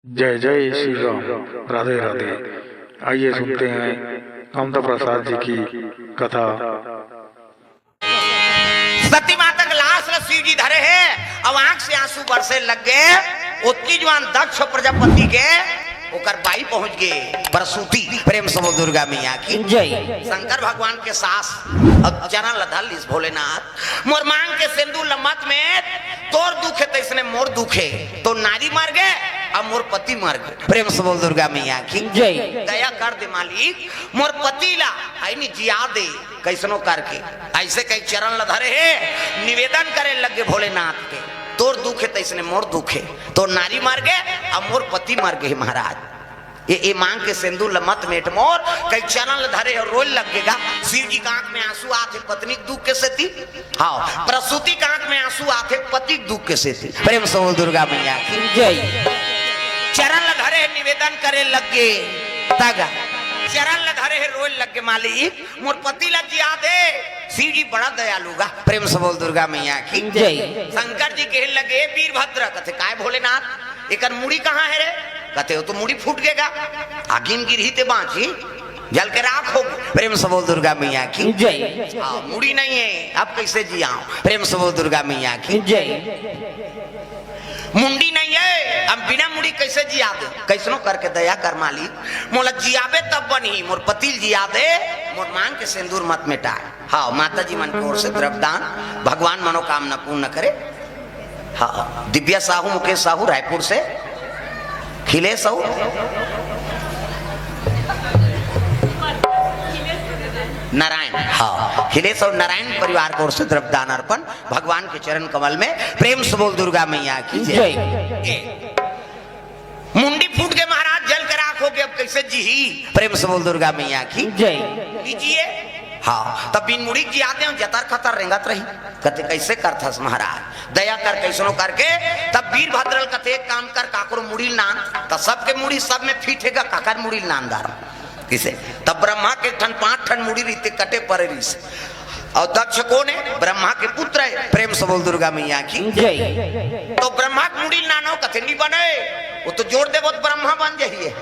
जय जय श्री राम। राधे राधे। आइए सुनते हैं ममता प्रसाद जी की कथा। सती माता के लाश शिव जी धरे है, अब आंख से आंसू बरसे लग गए। उत्ती जवान दक्ष प्रजापति के ओकर बाई पहुंच गए प्रसूति। प्रेम समो दुर्गा मैया की जय। शंकर भगवान के सास अब चरण लधल इस भोलेनाथ मोर मांग के सिंदूर लम्मत में तोर दुखे तैसने मोर दुखे तो नारी मर गए अब मोर पति मर गए। प्रेम समो दुर्गा मैया की जय। दया कर दे मालिक, मोर पति ला आईनी जिया दे कैसनो करके। ऐसे कई चरण लधरे है, निवेदन करे लगे भोलेनाथ के तोर दुखे तैसने मोर दुखे तो नारी मर गए अब मोर पति मर गए। महाराज ये मांग के सिंदूर लमत मेट मोर कई चरण धरे और रोल लगेगा। शिव जी का आंख में आंसू आते पत्नी दुख के सेती, हाँ प्रसूति का आंख में आंसू आते पति दुख के सेती। प्रेम समो दुर्गा मैया की जय। चरण धरे निवेदन करे लगे तागा चरण धरे है रोल लगे मालिक मोर पति लग जिया दे। शिव जी बड़ा दयालु गा। प्रेम से बोल दुर्गा मैया की जय। शंकर जी कहे लगे वीरभद्र कथे काय भोलेनाथ एकर मुड़ी कहाँ है रे? कथे तो मुड़ी फूट गएगा आगिन गिरही ते बांची जल के राख हो। प्रेम से बोल दुर्गा मैया की जय। मुड़ी नहीं है अब कैसे जियाओ? प्रेम से बोल दुर्गा मैया की जय। मुंडी नहीं है अब बिना मुड़ी कैसे जिया दे? कैसनो करके दया कर मालिक मोला जियाबे तब बनी मोर पतिल जिया दे मोर मांग के सिंदूर मत मिटाए। हाँ माता जी मन की ओर से द्रव्यदान भगवान मनोकामना पूर्ण करे। हाँ दिव्या साहू मुकेश साहू रायपुर से, खिले साहू नारायण, हाँ खिलेश और नारायण परिवार को ओर से द्रव्यदान अर्पण भगवान के चरण कमल में। प्रेम से बोल दुर्गा मैया की जय। मुंडी फूट के महाराज जल कर आंख हो गए अब कैसे जी? प्रेम से बोल दुर्गा मैया की जय। लीजिए हाँ तब बिन मुड़ी जी आते हैं जतर खतर रेंगत रही कते कैसे करथस महाराज दया कर कैसनो करके। तब वीरभद्र कथे एक काम कर काकरो मुड़ी नान तब सबके मुड़ी सब में फिट हैगा काकर मुड़ी नानदार किसे? तब ब्रह्मा के ठन 5 ठन मुड़ी रीते कटे परे रीस और दक्ष कौन है? ब्रह्मा के पुत्र है। प्रेम से बोल दुर्गा मैया की जय। तो ब्रह्मा की मुड़ी नानो कथे नहीं बने वो तो जोड़ दे बहुत ब्रह्मा बन जाइए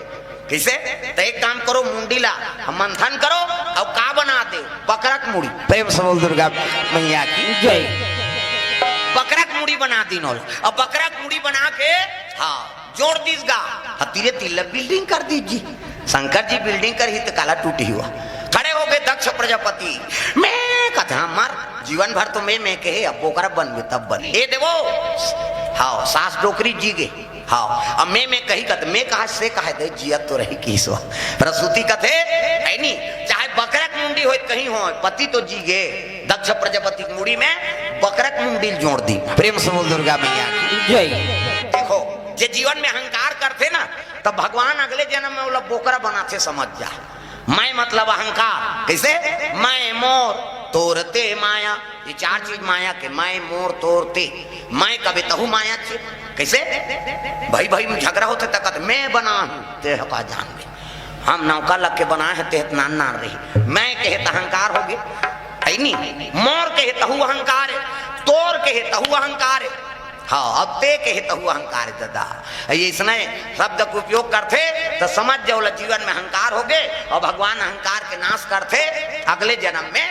किसे? तो एक काम करो मुंडी ला मंथन करो और का बना दे बकरक मुड़ी। प्रेम से बोल दुर्गा मैया की जय। बकरक मुड़ी बना दी नौल और बकरक मुड़ी बना के हाँ जोड़ दीस गा तीरे तिल्ला बिल्डिंग कर दीजिए। शंकर जी बिल्डिंग कर ही तो काला टूटी हुआ खड़े हो गए दक्ष प्रजापति। मैं कथा मर जीवन भर तो मैं कहे अब पोकरा बन गए तब बने ए देवो हाँ सास डोकरी जी गए हाँ अब मैं कही कत मैं कहा से कहा दे जिया तो रही किसवा प्रसूति कथे है नहीं चाहे बकरक मुंडी हो कहीं हो पति तो जी गए। दक्ष प्रजापति की मुड़ी में बकरक मुंडी जोड़ दी। प्रेम से बोल दुर्गा मैया की जय। देखो जे जीवन में अहंकार करते ना तब भगवान अगले जन्म में वो बोकरा बनाते समझ जा। मैं मतलब अहंकार कैसे? मैं मोर तोरते माया ये 4 चीज माया के मैं मोर तोरते मैं कभी तहु माया छे कैसे? भाई भाई में झगड़ा होते तक मैं बना हूं ते का जान दे हम नौका लग के बना है ते नान नार रही मैं कहे अहंकार हो गए नहीं मोर कहे तहु अहंकार है तोर कहे तहु अहंकार है हाँ अब ते कहे तहु अहंकार है दादा ये इसने शब्द का उपयोग करते तो समझ जाओ जीवन में अहंकार हो गए और भगवान अहंकार के नाश करते अगले जन्म में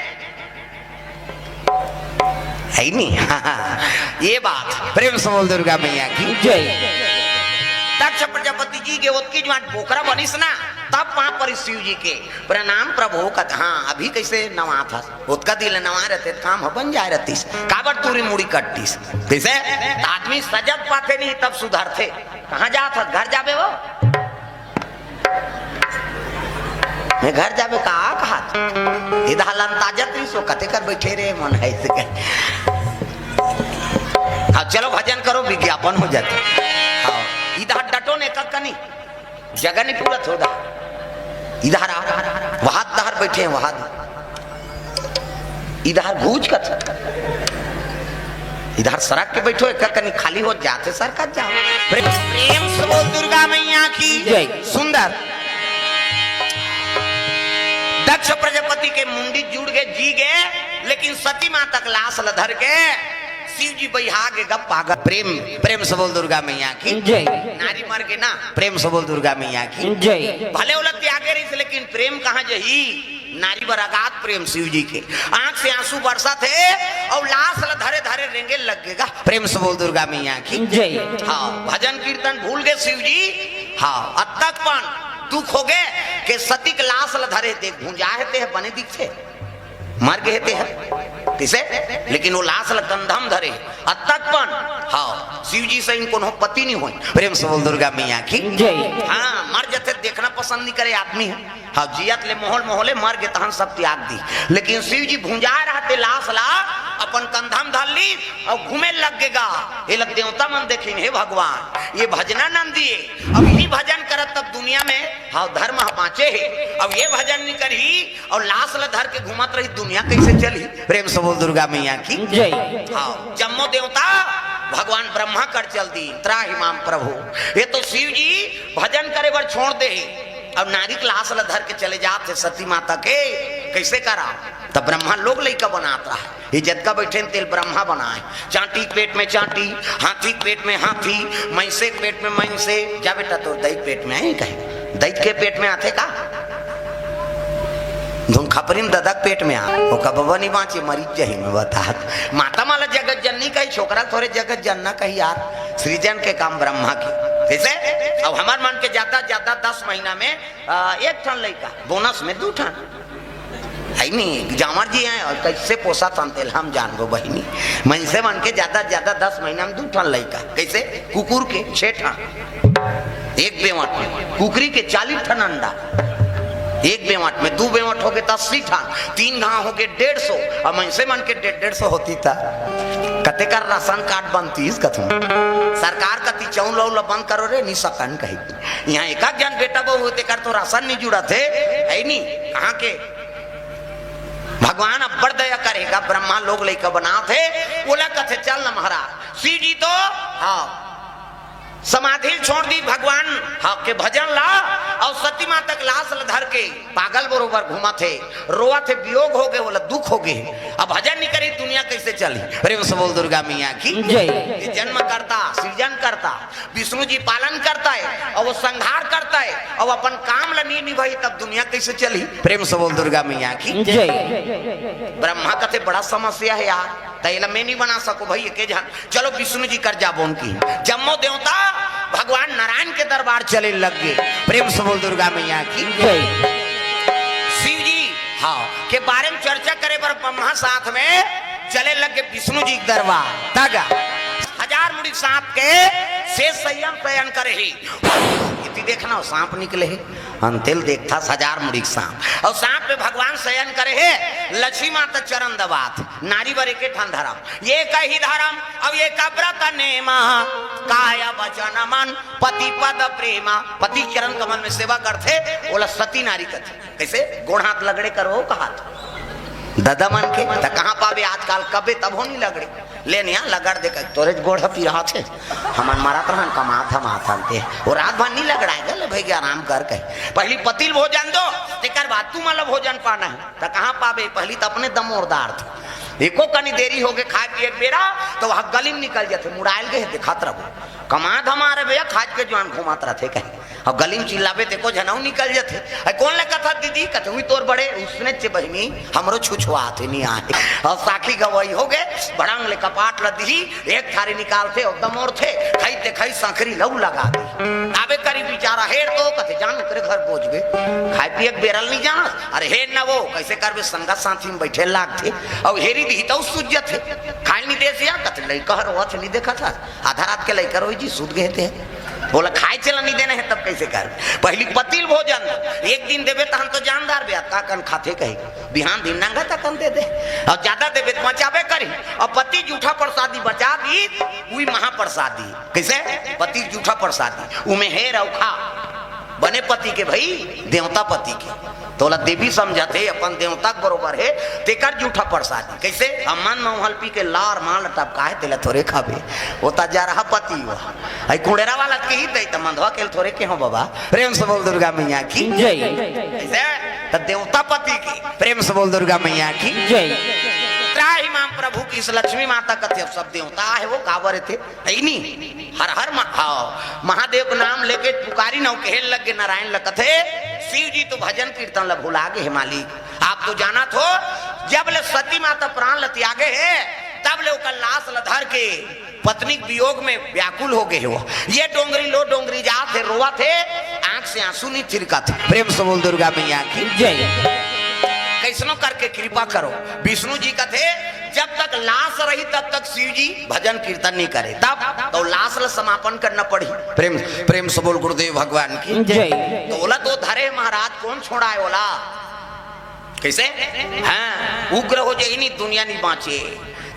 है नहीं। ये बात प्रेम से बोल दुर्गा मैया की जय। दक्ष प्रजापति जी के उत्की जवान पोखरा बनिस ना तब वहां पर शिव जी के प्रणाम प्रभु का हाँ अभी कैसे नवा था उत्का दिल नवा रहते काम बन जाए रहतीस काबर तूरी मुड़ी कट्टीस कैसे? आदमी सजग पाते नहीं तब सुधरते कहाँ जात घर जाबे वो मैं घर जाबे कहा इधर लंताजत नहीं सो कते कर बैठे रे मन है हाँ चलो भजन करो विज्ञापन हो जाते हाँ इधर डटो ने कनी जगह नहीं पूरा थोड़ा इधर वहां दहर बैठे हैं वहां इधर भूज का इधर सड़क के बैठो एक कनी खाली हो जाते सरकत जाओ। प्रेम से बोल दुर्गा मैया की जय। सुंदर दक्ष प्रजापति के मुंडी जुड़ गए जी गए लेकिन सती माता का लाश लधर के शिव जी बैहा के गप पागल प्रेम प्रेम से बोल दुर्गा मैया की जय नारी मर के ना प्रेम से बोल दुर्गा मैया की जय भले उलट त्यागे रही लेकिन प्रेम कहाँ जही नारी बर अगाध प्रेम शिव जी के आंख से आंसू बरसा थे और लाश धरे धरे रेंगे लगेगा प्रेम से बोल दुर्गा मैया की जय हाँ भजन कीर्तन भूल गए शिव जी हाँ अतकपन दुख हो गए के सती के लाश धरे देख भूंजाते हैं बने दिखते मर गए थे किसे लेकिन वो लाश कंधम धरे अतकपन हाँ शिव जी से इनको पति नहीं हुई प्रेम से बोल दुर्गा मैया की जय हाँ मर जाते देखना पसंद नहीं करे आदमी है हाँ जियत ले मोहल मोहले मर गए तहन सब त्याग दी लेकिन शिव जी भूंजा रहते लाश ला अपन कंधम धर ली और घूमे लगेगा ये लग देवता मन देखिन हे भगवान ये भजना नंद दिए अब यही भजन करत तब दुनिया में हाँ धर्म बाँचे है अब ये भजन नहीं करी और लाश ला धर के घूमत रही दुनिया कैसे चली प्रेम से बोल दुर्गा मैया की जय हाँ जम्मो देवता भगवान ब्रह्मा कर चल दी त्राहि माम प्रभु ये तो शिव जी भजन करे बर छोड़ दे अब नारी क्लास धर के चले जाते सती माता के कैसे करा तब ब्रह्मा लोग लइका बनाता है ये जतका बैठे तेल ब्रह्मा बनाए चांटी पेट में चांटी हाथी पेट में हाथी मैसे पेट में मैसे जा बेटा तो दैत पेट में है कहे दैत के पेट में आते का धुन खपरी में ददक पेट में आ वो कबवा नहीं बाँचे मरीज जही में बता माता माला जगत जननी कही छोकरा थोड़े जगत जनना कही यार सृजन के काम ब्रह्मा की कैसे अब हमार मन के ज्यादा ज्यादा 10 महीना में एक ठन लड़का बोनस में 2 ठन है नहीं जामर जी हैं और कैसे पोसा तंतेल हम जान गो बहनी मन से मन के ज्यादा ज्यादा 10 महीना में 2 ठन लड़का कैसे कुकुर के 6 ठन एक बेवट में कुकरी के 40 ठन अंडा एक बेवट में 2 बेवट हो गए 80 ठन 3 घाव हो गए 150 और मन से मन के 150 होती था कते का राशन कार्ड बनती इस कथम सरकार कति चौन लो बंद करो रे नहीं सकन कही यहाँ एक जन बेटा बहु होते कर तो राशन नहीं जुड़ा थे है नहीं कहाँ के भगवान अब्बर दया करेगा ब्रह्मा लोग लेकर बना थे बोला कथे चल न महाराज शिव जी तो हाँ समाधि छोड़ दी भगवान हाँ के भजन ला और सती माँ तक लाश धर के पागल बरोबर घुमा थे रोआ थे वियोग हो गए बोला दुख हो गए अब भजन नहीं करी दुनिया कैसे चली प्रेम से बोल दुर्गा मैया की जय जन्म करता सृजन करता विष्णु जी पालन करता है और वो संहार करता है और अपन काम ला नहीं निभाई तब दुनिया कैसे चली प्रेम से बोल दुर्गा मैया की जय ब्रह्मा कहते बड़ा समस्या है यार तैला मैं नहीं बना सको भाई के जान चलो विष्णु जी कर जाबो उनकी जम्मो देवता भगवान नारायण के दरबार चले लग गए प्रेम से बोल दुर्गा मैया की जय शिव जी हाँ के बारे में चर्चा करे पर ब्रह्मा साथ में चले लग गए विष्णु जी के दरबार तागा 1000 मुड़ी सांप के शेष संयम शयन करे ही इतनी देखना हो सांप निकले है अंतिल देखता 1000 मुड़ी सांप और सांप पे भगवान शयन करे है लक्ष्मी माता चरण दबात नारी बरे के ठन धर्म ये कही धर्म अब ये कब्रत नेमा काया वचन मन पति पद प्रेमा पति चरण कमल में सेवा करते बोला सती नारी कथे कैसे गोड़ हाथ लगड़े करो कहा दादा मन के तो कहाँ पावे आजकल कबे तब हो नहीं लगड़े लेने यहाँ लगड़ दे तोरे गोड़ पी रहा थे हमन मारा तो हम कमा था माथाते वो रात भर नहीं लगड़ाए गल भाई आराम कर के पहली पतिल भोजन दो तेकर बाद तू मतलब भोजन पाना है तो कहाँ पावे पहली तो अपने दमोरदार थे एको कनी देरी हो गए खाए पिए बेरा तो वह गली में निकल जाते मुड़ाइल गए दिखात रहो कमा धमारे भैया खाज के जवान घुमात रहते कहीं अब गली में चिल्लावे ते को जनऊ निकल जाते कौन लगा था दीदी कहते हुई तोर बड़े उसने चे बहनी हमरो छुछुआ थे नहीं आए और साखी गवाई हो गए बड़ांग ले कपाट लदी एक थारी निकालते और दमोर थे खाई खाई सांखरी लहू लगा दी आबे करी बेचारा हेर तो कहते जान तेरे घर पहुंच गए खाए पिए बेरल नहीं जाना अरे हेर ना वो कैसे करबे संगत साथी में बैठे लाग थे और हेरी दी तो सुज्जत थे खाई नहीं दे सिया कहते लइका हर नहीं देखा था आधा रात के लइका रोई जी सूत गए थे बोला खाए चला नहीं देना है तब कैसे कर पहली पतिल भोजन एक दिन देवे तो हम तो जानदार बे ताकन खाते कही बिहान दिन नंगा तकन दे दे और ज्यादा देवे तो बचावे करी और पति जूठा प्रसादी बचा दी वही महाप्रसादी कैसे पति जूठा प्रसादी उमे है रौखा बने पति के भाई देवता पति के तोला देवी समझते अपन देवता बरोबर है तेकर जूठा प्रसादी कैसे अमन मोहल पी के लार माल टपका है तेला थोड़े खाबे होता जा रहा पति हुआ आई कुड़ेरा वाला के ही दे त मंधवा के थोड़े के हो बाबा प्रेम से बोल दुर्गा मैया की जय कैसे त देवता पति की प्रेम से बोल दुर्गा मैया की जय त्राहि माम प्रभु की इस लक्ष्मी माता कथे सब देवता है वो कावर थे नहीं हर हर महादेव का नाम लेके पुकारी न कहे लगे नारायण लकथे शिव जी तो भजन कीर्तन ल भुला गए है मालिक। आप तो जाना थो जब ले सती माता प्राण ल त्यागे है तब ले ओकर लाश ल धर के पत्नी वियोग में व्याकुल हो गए हो। ये डोंगरी लो डोंगरी जा थे रोवा थे आंख से आंसू नहीं छिड़का थे। प्रेम से बोल दुर्गा मैया की जय। कैसनो करके कृपा करो विष्णु जी का थे जब तक लाश रही तब तक शिव जी भजन कीर्तन नहीं करे तब तो लाश ल समापन करना पड़ी। प्रेम प्रेम से बोल गुरुदेव भगवान की जय। तो बोला तो धरे महाराज कौन छोड़ा है बोला कैसे हाँ उग्र हो जाए नहीं दुनिया नहीं बाँचे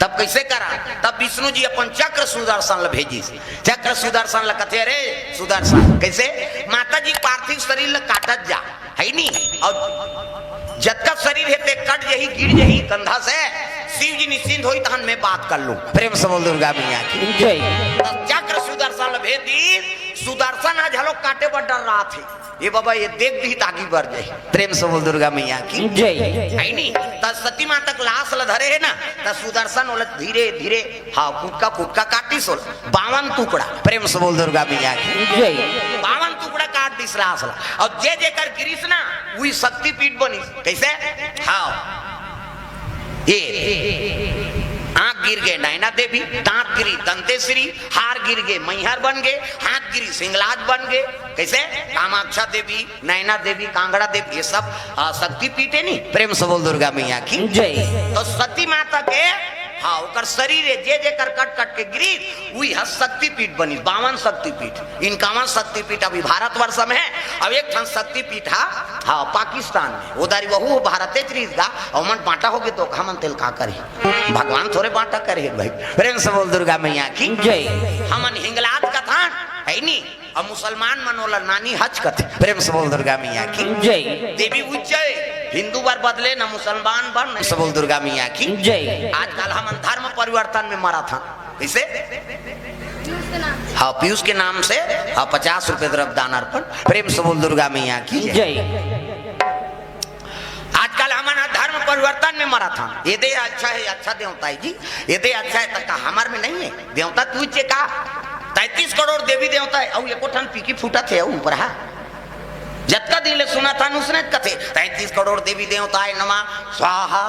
तब कैसे करा तब विष्णु जी अपन चक्र सुदर्शन ल भेजी चक्र सुदर्शन ल कथे रे सुदर्शन कैसे माता जी पार्थिव शरीर ल काटत जा है नी और जतका शरीर है ते कट जही गिर जही कंधा से शिव जी निश्चिंत होई तहन मैं बात कर लूं। प्रेम से बोल दुर्गा मैया की जय। चक्र सुदर्शन ल भेज दी सुदर्शन आज हलो काटे पर डर रहा थे ये बाबा ये देख दी ताकि बढ़ जाए। प्रेम से बोल दुर्गा मैया की जय है नी त सती मां तक लाश ल धरे है ना त सुदर्शन ओला धीरे धीरे हाँ कुटका काटी सोल 52 टुकड़ा। प्रेम से बोल दुर्गा मैया की जय। 52 टुकड़ा काट दी लाश ला और जे जेकर गिरीश ना वही शक्ति पीठ बनी कैसे हाँ ये आंख गिर गए नैना देवी दांत गिरी दंतेश्वरी हार गिर गए मैहर बन गए हाथ गिरी सिंगलाज बन गए कैसे कामाक्षा देवी नैना देवी कांगड़ा देवी ये सब शक्ति पीठ है नी। प्रेम से बोल दुर्गा मैया की जय। तो सती माता के हाँ ओकर शरीर है जे जेकर कट के गिरी वही शक्ति पीठ बनी 52 शक्ति पीठ। इनकावन शक्ति पीठ अभी भारतवर्ष में है अब एक ठन शक्ति पीठ हाँ पाकिस्तान में उधारी वहू भारत का और मन बांटा हो गए तो हमन तेल का करे भगवान थोड़े बांटा करे भाई। प्रेम से बोल दुर्गा मैया की जय। हमन हिंगलाज का था है नी और मुसलमान मनोला नानी हज कथे। प्रेम से बोल दुर्गा मैया की जय। देवी उच्चय हिंदू बार बदले न मुसलमान बन से बोल दुर्गा मैया की जय। आजकल हम धर्म परिवर्तन में मरा था इसे हाँ पीयूष के नाम से हाँ 50 रुपए द्रव्य दान अर्पण। प्रेम से बोल दुर्गा मैया की जय। आजकल हमारा धर्म परिवर्तन में मरा था ये दे अच्छा है अच्छा देवता है जी ये दे अच्छा है तक हमार में नहीं है देवता तू का 33 करोड़ देवी देवता है और एको ठन पीकी फूटा थे ऊपर है जतका दिन ले सुना था उसने कथे 33 करोड़ देवी देवता है नमा स्वाहा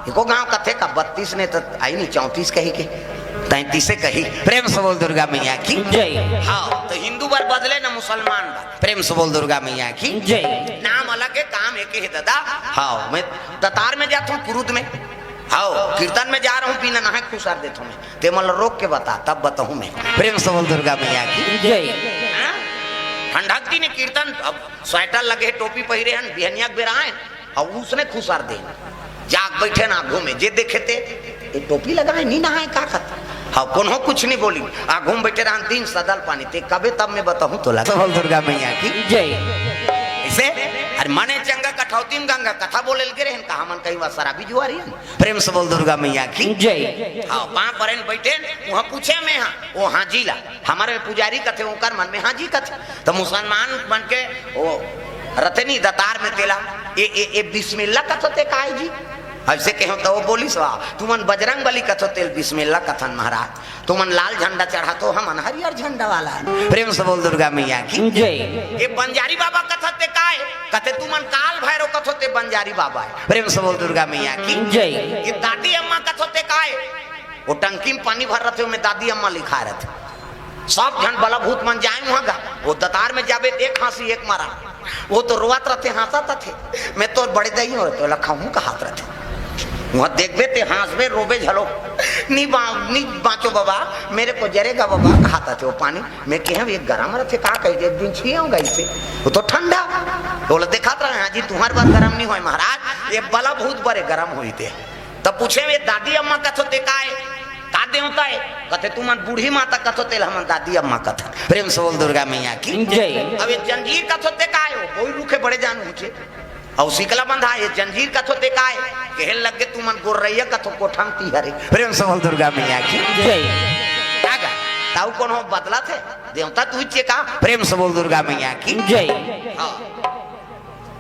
एको गांव कथे का 32 ने तो आई नहीं 34 कही के 33 से कही। प्रेम से बोल दुर्गा मैया की जय। हाँ तो हिंदू बार बदले ना मुसलमान बार। प्रेम से बोल दुर्गा मैया की जय। नाम अलग है काम एक है दादा। हाँ मैं दतार में जाता हूँ कुरुद में हाँ कीर्तन में जा रहा हूँ बिना नहाए खुशार देता हूँ मैं ते मतलब रोक के बता तब बताऊँ मैं। प्रेम से बोल दुर्गा मैया की जय। ठंडकती ने कीर्तन अब स्वेटर लगे टोपी पहिरे हैं बिहनिया बेरा है और उसने खुशार दे जाग बैठे ना घूमे जे देखे थे ये टोपी लगाए नहीं नहाए का खत हाँ कौन हो कुछ नहीं बोली आ घूम बैठे रहा दिन सदल पानी ते कबे तब मैं बताऊँ तो लगा बोल दुर्गा मैया की जय। इसे अरे मने चंगा कठौती में गंगा कथा बोले लगे रहे कहा मन कहीं बात शराबी जुआरी है। प्रेम से बोल दुर्गा मैया की जय। हाँ वहाँ पर बैठे वहाँ पूछे मैं हाँ वो हाँ जी ला हमारे पुजारी कथे ओकर मन में हाँ जी कथे तो मुसलमान बन के वो रतनी दतार में तेला ए बिस्मिल्लाह कथोते काहे जी ऐसे कहो तो वो बोली सवा तुमन बजरंग बली कथो तेल बिस्मिल्लाह कथन महाराज तुमन लाल झंडा चढ़ा तो हमन हरियर झंडा वाला। प्रेम से बोल दुर्गा मैया की जय। ये बंजारी बाबा कथते काय कथे तुमन काल भैरव कथोते बंजारी बाबा है। प्रेम से बोल दुर्गा मैया की जय। ये दादी अम्मा कथोते काय वो टंकी में पानी भर रहे थे में दादी अम्मा लिखा रहे थे सब जन बला भूत मन जाए वहां गा वो दतार में जाबे एक हंसी एक मारा वो तो रोआत रहते हंसाता थे मैं तो बड़े दही हो तो लखा हूँ का हाथ रहते वहाँ देखबे ते हंसबे रोबे झलो नी बाँचो बाबा मेरे को जरेगा बाबा खाता थे वो पानी मैं कह ये गर्म रहते का कह एक दिन छियाऊंगा इससे वो तो ठंडा बोला देखा था हाँ जी तुम्हारे बात गर्म नहीं हुए महाराज ये बला बहुत बड़े गर्म हुई थे तब पूछे वे दादी अम्मा कथो ते का देवता है कथे तुम बूढ़ी माता कथो तेल हम दादी अम्मा कथा। प्रेम से बोल दुर्गा मैया की जय। अब ये जंजीर कथो ते का है कोई रूखे बड़े जान ऊंचे और सिकला बंधा ये जंजीर कथो ते का है कहन लगे तुमन गोरैया कथो कोठंती हरे। प्रेम से बोल दुर्गा मैया की जय। कागा ताऊ कौन हो बदला थे देवता तू इच्छे का। प्रेम से बोल दुर्गा मैया की जय। हां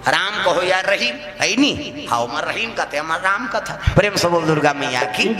राम कहो यार रहीम है नहीं, हाँ मैं रहीम कहते हमारा राम का था। प्रेम से बोल दुर्गा मैया की।